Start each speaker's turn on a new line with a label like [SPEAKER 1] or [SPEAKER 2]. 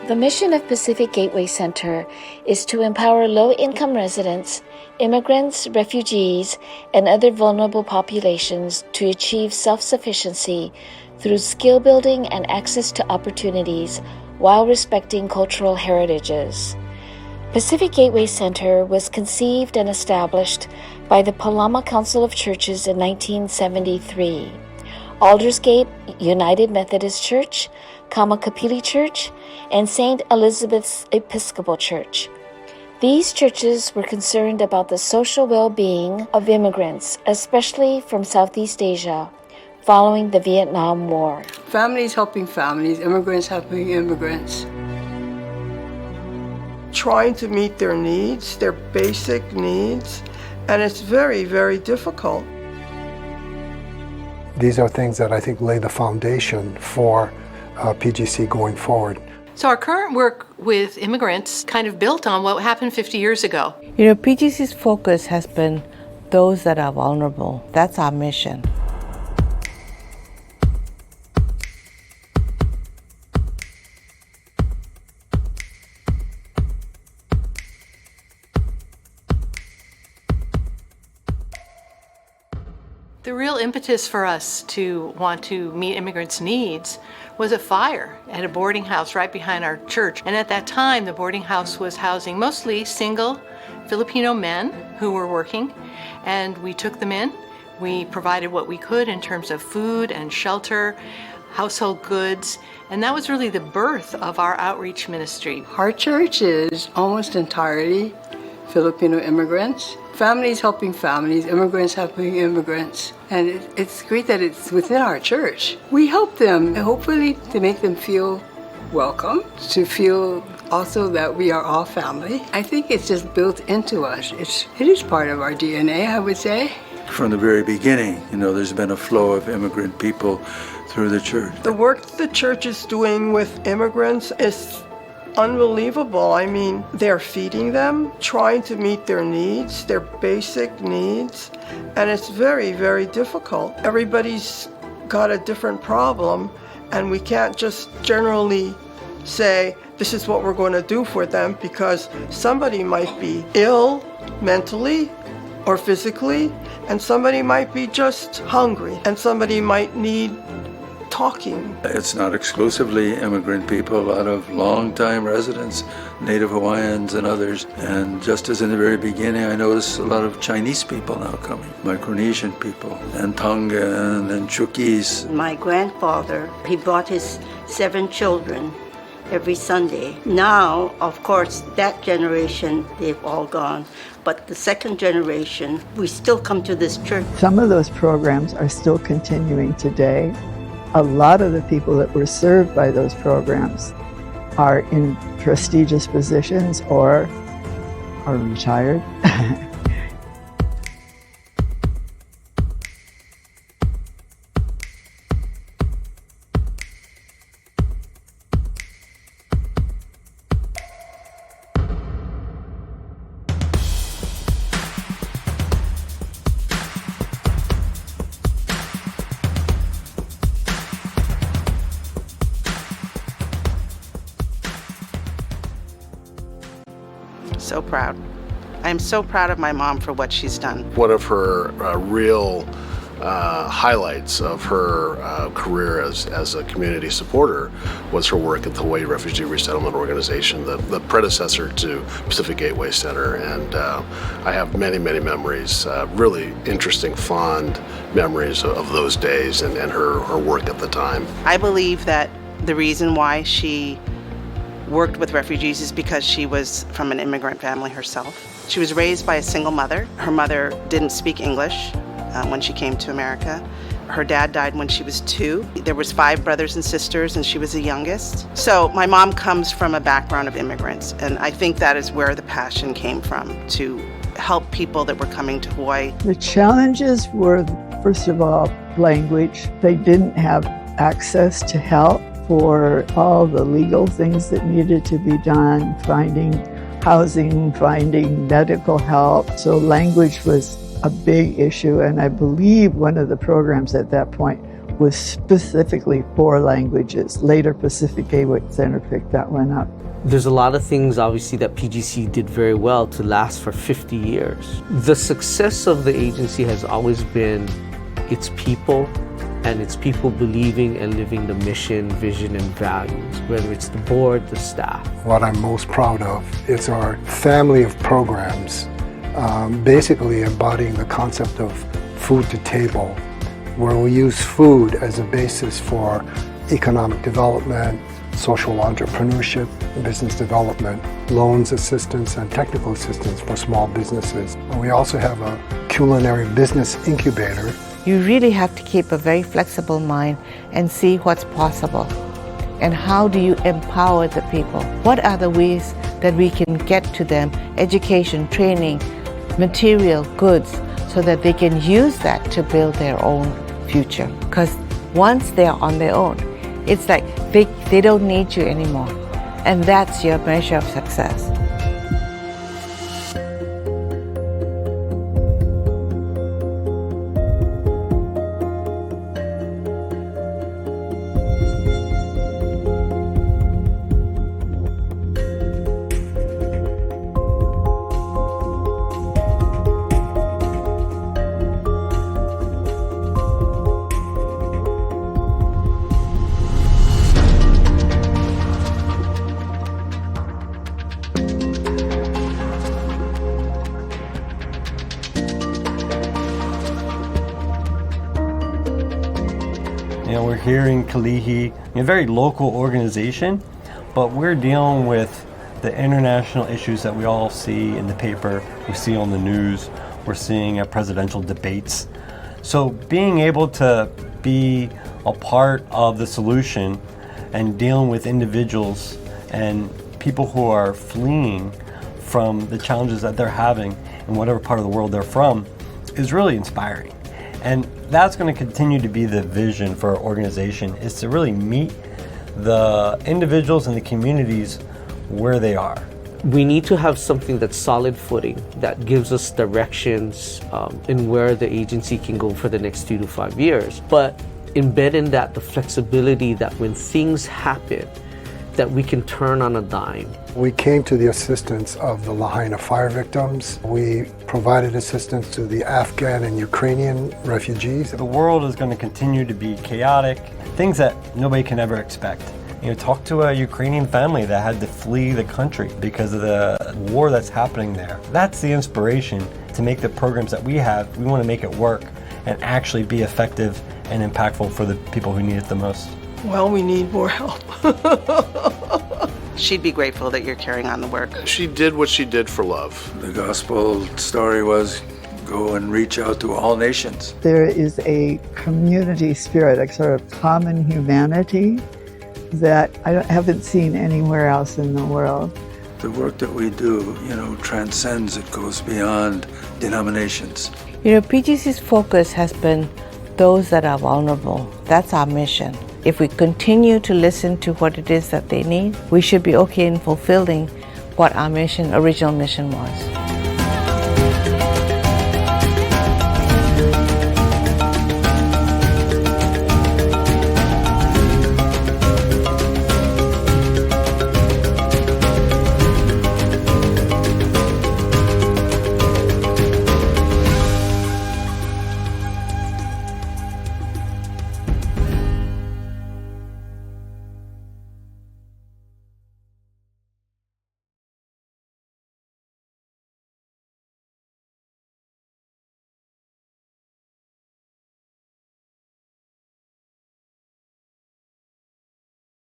[SPEAKER 1] The mission of Pacific Gateway Center is to empower low-income residents, immigrants, refugees, and other vulnerable populations to achieve self-sufficiency through skill building and access to opportunities while respecting cultural heritages. Pacific Gateway Center was conceived and established by the Palama Council of Churches in 1973, Aldersgate United Methodist Church, Kaumakapili Church, and St. Elizabeth's Episcopal Church. These churches were concerned about the social well-being of immigrants, especially from Southeast Asia, following the Vietnam War.
[SPEAKER 2] Families helping families, immigrants helping immigrants.
[SPEAKER 3] Trying to meet their needs, their basic needs, and it's very, very difficult.
[SPEAKER 4] These are things that I think lay the foundation for PGC going forward.
[SPEAKER 5] So our current work with immigrants kind of built on what happened 50 years ago.
[SPEAKER 6] You know, PGC's focus has been those that are vulnerable. That's our mission.
[SPEAKER 5] The real impetus for us to want to meet immigrants' needs was a fire at a boarding house right behind our church. And at that time, the boarding house was housing mostly single Filipino men who were working. And we took them in. We provided what we could in terms of food and shelter, household goods. And that was really the birth of our outreach ministry.
[SPEAKER 2] Our church is almost entirely Filipino immigrants. Families helping families, immigrants helping immigrants. And it's great that it's within our church. We help them, hopefully to make them feel welcome, to feel also that we are all family. I think it's just built into us. It is part of our DNA, I would say.
[SPEAKER 7] From the very beginning, there's been a flow of immigrant people through the church.
[SPEAKER 3] The work the church is doing with immigrants is unbelievable. I mean, they're feeding them, trying to meet their needs, their basic needs, and it's very, very difficult. Everybody's got a different problem, and we can't just generally say, this is what we're going to do for them, because somebody might be ill mentally or physically, and somebody might be just hungry, and somebody might need talking.
[SPEAKER 7] It's not exclusively immigrant people, a lot of long-time residents, Native Hawaiians and others. And just as in the very beginning, I noticed a lot of Chinese people now coming, Micronesian people, and Tongan and Chukis.
[SPEAKER 8] My grandfather, he brought his 7 children every Sunday. Now, of course, that generation, they've all gone. But the second generation, we still come to this church.
[SPEAKER 9] Some of those programs are still continuing today. A lot of the people that were served by those programs are in prestigious positions or are retired.
[SPEAKER 10] So proud. I'm so proud of my mom for what she's done.
[SPEAKER 11] One of her real highlights of her career as a community supporter was her work at the Hawaii Refugee Resettlement Organization, the predecessor to Pacific Gateway Center. And I have many, many memories, really interesting, fond memories of those days and her work at the time.
[SPEAKER 10] I believe that the reason why she worked with refugees is because she was from an immigrant family herself. She was raised by a single mother. Her mother didn't speak English when she came to America. Her dad died when she was 2. There was 5 brothers and sisters, and she was the youngest. So my mom comes from a background of immigrants, and I think that is where the passion came from, to help people that were coming to Hawaii.
[SPEAKER 9] The challenges were, first of all, language. They didn't have access to help for all the legal things that needed to be done, finding housing, finding medical help. So language was a big issue, and I believe one of the programs at that point was specifically for languages. Later, Pacific Gateway Center picked that one up.
[SPEAKER 12] There's a lot of things, obviously, that PGC did very well to last for 50 years. The success of the agency has always been its people, and its people believing and living the mission, vision, and values, whether it's the board, the staff.
[SPEAKER 4] What I'm most proud of is our family of programs, basically embodying the concept of food to table, where we use food as a basis for economic development, social entrepreneurship, business development, loans assistance, and technical assistance for small businesses. And we also have a culinary business incubator.
[SPEAKER 6] You really have to keep a very flexible mind and see what's possible. And how do you empower the people? What are the ways that we can get to them? Education, training, material, goods, so that they can use that to build their own future. Because once they're on their own, it's like they don't need you anymore. And that's your measure of success.
[SPEAKER 13] We're here in Kalihi, a very local organization, but we're dealing with the international issues that we all see in the paper, we see on the news, we're seeing at presidential debates. So being able to be a part of the solution and dealing with individuals and people who are fleeing from the challenges that they're having in whatever part of the world they're from is really inspiring. And that's going to continue to be the vision for our organization, is to really meet the individuals and the communities where they are.
[SPEAKER 12] We need to have something that's solid footing, that gives us directions in where the agency can go for the next 2 to 5 years. But embed in that the flexibility that when things happen, that we can turn on a dime.
[SPEAKER 4] We came to the assistance of the Lahaina fire victims. We provided assistance to the Afghan and Ukrainian refugees.
[SPEAKER 13] The world is going to continue to be chaotic, things that nobody can ever expect. Talk to a Ukrainian family that had to flee the country because of the war that's happening there. That's the inspiration to make the programs that we have. We want to make it work and actually be effective and impactful for the people who need it the most.
[SPEAKER 3] Well, we need more help.
[SPEAKER 10] She'd be grateful that you're carrying on the work.
[SPEAKER 11] She did what she did for love.
[SPEAKER 7] The gospel story was go and reach out to all nations.
[SPEAKER 9] There is a community spirit, a sort of common humanity that I haven't seen anywhere else in the world.
[SPEAKER 7] The work that we do, transcends, it goes beyond denominations.
[SPEAKER 6] PGC's focus has been those that are vulnerable. That's our mission. If we continue to listen to what it is that they need, we should be okay in fulfilling what our original mission was.